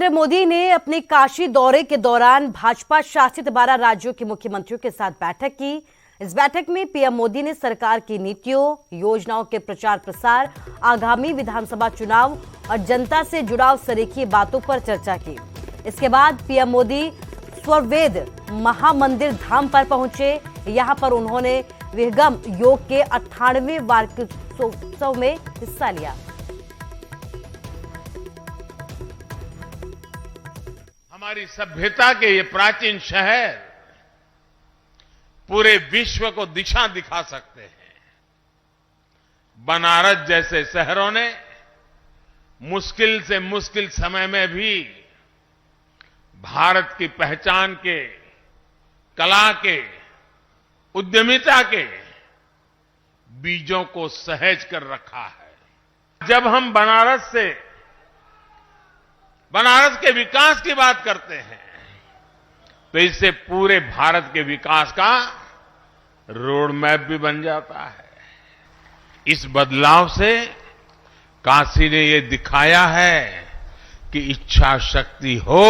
नरेंद्र मोदी ने अपने काशी दौरे के दौरान भाजपा शासित 12 राज्यों के मुख्यमंत्रियों के साथ बैठक की। इस बैठक में पीएम मोदी ने सरकार की नीतियों, योजनाओं के प्रचार प्रसार, आगामी विधानसभा चुनाव और जनता से जुड़ाव सरीखी बातों पर चर्चा की। इसके बाद पीएम मोदी स्ववेद महामंदिर धाम पर पहुंचे। यहां पर उन्होंने विहंगम योग के 98वें वार्षिकोत्सव में हिस्सा लिया। हमारी सभ्यता के ये प्राचीन शहर पूरे विश्व को दिशा दिखा सकते हैं। बनारस जैसे शहरों ने मुश्किल से मुश्किल समय में भी भारत की पहचान के, कला के, उद्यमिता के बीजों को सहेज कर रखा है। जब हम बनारस के विकास की बात करते हैं तो इससे पूरे भारत के विकास का रोड मैप भी बन जाता है। इस बदलाव से काशी ने ये दिखाया है कि इच्छा शक्ति हो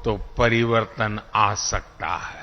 तो परिवर्तन आ सकता है।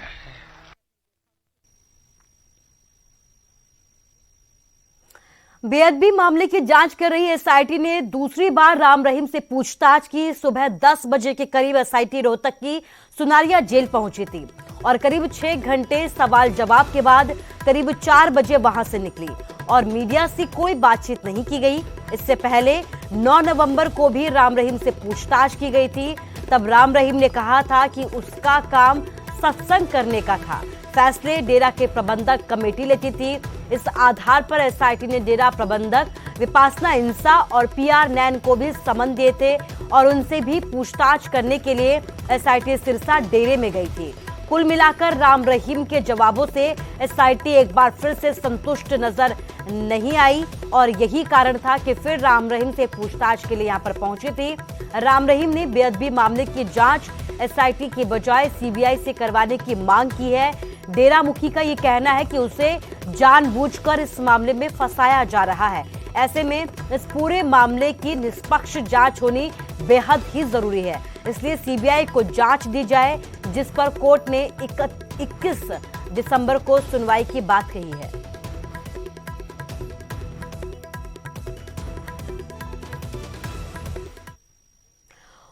बेअदबी मामले की जांच कर रही एसआईटी ने दूसरी बार राम रहीम से पूछताछ की। सुबह 10 बजे के करीब एसआईटी रोहतक की सुनारिया जेल पहुंची थी और करीब 6 घंटे सवाल जवाब के बाद करीब 4 बजे वहां से निकली और मीडिया से कोई बातचीत नहीं की गई। इससे पहले 9 नवंबर को भी राम रहीम से पूछताछ की गई थी। तब राम रहीम ने कहा था कि उसका काम सत्संग करने का था। फैसले डेरा के प्रबंधक कमेटी लेती थी। इस आधार पर एसआईटी ने डेरा प्रबंधक विपासना इंसा और पीआर नैन को भी समन दिए थे और उनसे भी पूछताछ करने के लिए एसआईटी सिरसा डेरे में गई थी। कुल मिलाकर राम रहीम के जवाबों से एसआईटी एक बार फिर से संतुष्ट नजर नहीं आई और यही कारण था कि फिर राम रहीम से पूछताछ के लिए यहां पर पहुंची थी। राम रहीम ने बेअदबी मामले की जांच एसआईटी की बजाय सीबीआई से करवाने की मांग की है। डेरा मुखी का ये कहना है कि उसे जानबूझकर इस मामले में फंसाया जा रहा है। ऐसे में इस पूरे मामले की निष्पक्ष जांच होनी बेहद ही जरूरी है। इसलिए सीबीआई को जांच दी जाए, जिस पर कोर्ट ने 21 दिसंबर को सुनवाई की बात कही है।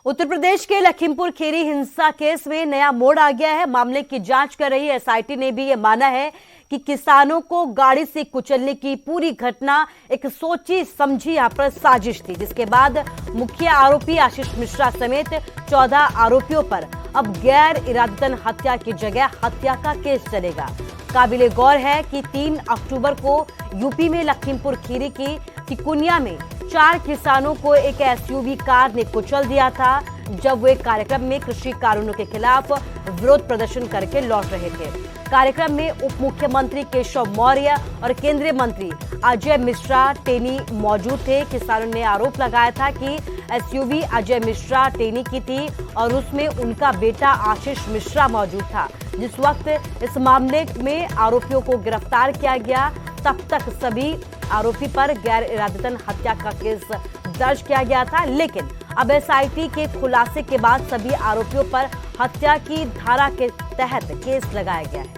उत्तर प्रदेश के लखीमपुर खीरी हिंसा केस में नया मोड़ आ गया है। मामले की जांच कर रही एसआईटी ने भी यह माना है कि किसानों को गाड़ी से कुचलने की पूरी घटना एक सोची समझी यहां पर साजिश थी, जिसके बाद मुख्य आरोपी आशीष मिश्रा समेत 14 आरोपियों पर अब गैर इरादतन हत्या की जगह हत्या का केस चलेगा। काबिले गौर है कि 3 अक्टूबर को यूपी में लखीमपुर खीरी की तिकुनिया में 4 किसानों को एक एसयूवी कार ने कुचल दिया था, जब वे कार्यक्रम में कृषि कानूनों के खिलाफ विरोध प्रदर्शन करके लौट रहे थे। कार्यक्रम में उप मुख्यमंत्री केशव मौर्य और केंद्रीय मंत्री अजय मिश्रा टेनी मौजूद थे। किसानों ने आरोप लगाया था कि एसयूवी अजय मिश्रा टेनी की थी और उसमें उनका बेटा आशीष मिश्रा मौजूद था। जिस वक्त इस मामले में आरोपियों को गिरफ्तार किया गया, तब तक सभी आरोपी पर गैर इरादतन हत्या का केस दर्ज किया गया था, लेकिन अब एसआईटी के खुलासे के बाद सभी आरोपियों पर हत्या की धारा के तहत केस लगाया गया है।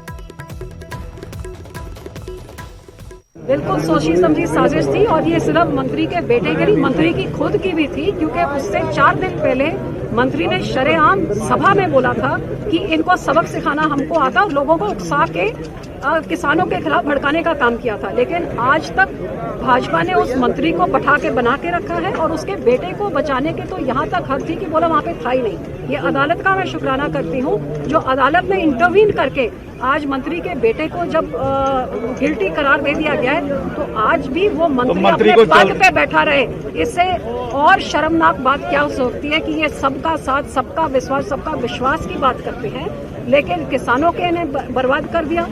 बिल्कुल सोची समझी साजिश थी और ये सिर्फ मंत्री के बेटे की नहीं, मंत्री की खुद की भी थी, क्योंकि उससे 4 दिन पहले मंत्री ने शरेआम सभा में बोला था कि इनको सबक सिखाना हमको आता और लोगों को उकसा के किसानों के खिलाफ भड़काने का काम किया था। लेकिन आज तक भाजपा ने उस मंत्री को बैठा के बना के रखा है और उसके बेटे को बचाने के तो यहाँ तक हक थी कि बोला वहाँ पे था ही नहीं। ये अदालत का मैं शुक्राना करती हूँ जो अदालत ने इंटरवीन करके आज मंत्री के बेटे को जब गिल्टी करार दे दिया गया है तो आज भी वो मंत्री अपने पद पे बैठा रहे। इससे और शर्मनाक बात क्या हो सकती है कि ये सबका साथ, सबका विश्वास की बात करते हैं, लेकिन किसानों के ने बर्बाद कर दिया,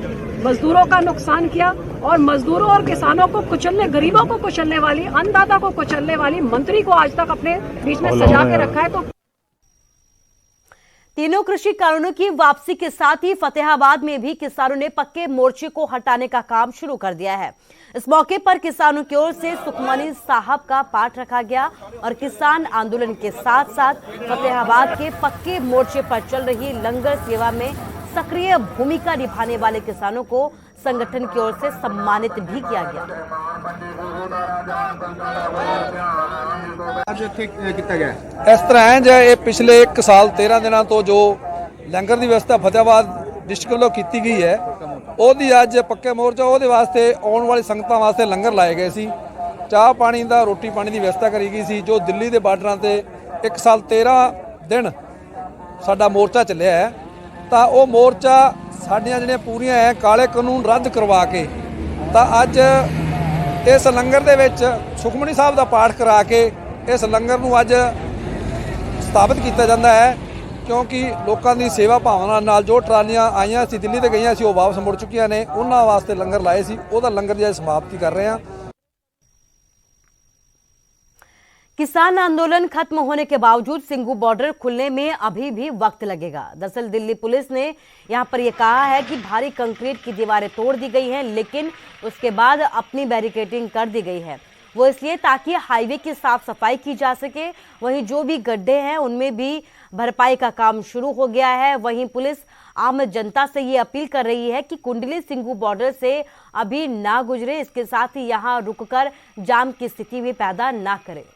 मजदूरों का नुकसान किया और मजदूरों और किसानों को कुचलने, गरीबों को कुचलने वाली, अन्नदाता को कुचलने वाली मंत्री को आज तक अपने बीच में सजा के रखा है। तो तीनों कृषि कानूनों की वापसी के साथ ही फतेहाबाद में भी किसानों ने पक्के मोर्चे को हटाने का काम शुरू कर दिया है। इस मौके पर किसानों की ओर से सुखमनी साहब का पाठ रखा गया और किसान आंदोलन के साथ साथ फतेहाबाद के पक्के मोर्चे पर चल रही लंगर सेवा में सक्रिय भूमिका निभाने वाले किसानों को संगठन की ओर से सम्मानित भी किया गया। इस तरह है जो ये पिछले 1 साल 13 दिनों तो जो लंगर की व्यवस्था फतेहाबाद डिस्ट्रिक्ट वालों की गई है ਉਹਦੀ ਅੱਜ पक्के मोर्चा ਉਹਦੇ वास्ते आने वाली संगतां वास्ते लंगर लाए गए सी। चाह पानी का रोटी पानी की व्यवस्था करी गई सी। जो दिल्ली के बार्डर से 1 साल 13 दिन साडा मोर्चा चलिया है तो वो मोर्चा साडियां ਜਿਹੜੀਆਂ पूरियां है काले कानून रद्द करवा के तो अज इस लंगर दे विच सुखमनी साहब का पाठ करा के इस लंगर नूं अज स्थापित किया जाता है क्योंकि लोगों की सेवा भावना नाल जो ट्रालियां आईयां सी दिल्ली ते गईयां सी वो वापस मुड़ चुकियां ने उन्हां वास्ते लंगर लाए सी उहदा लंगर दी समाप्ति कर रहे हैं। किसान आंदोलन खत्म होने के बावजूद सिंघू बॉर्डर खुलने में अभी भी वक्त लगेगा। दरअसल दिल्ली पुलिस ने यहां पर यह कहा है कि भारी कंक्रीट की दीवारें तोड़ दी गई हैं, लेकिन उसके बाद अपनी बैरिकेडिंग कर दी गई है। वो इसलिए ताकि हाईवे की साफ सफाई की जा सके। वहीं जो भी गड्ढे हैं उनमें भी भरपाई का काम शुरू हो गया है। वहीं पुलिस आम जनता से ये अपील कर रही है कि कुंडली सिंघू बॉर्डर से अभी ना गुजरे, इसके साथ ही यहां रुककर जाम की स्थिति भी पैदा ना करे।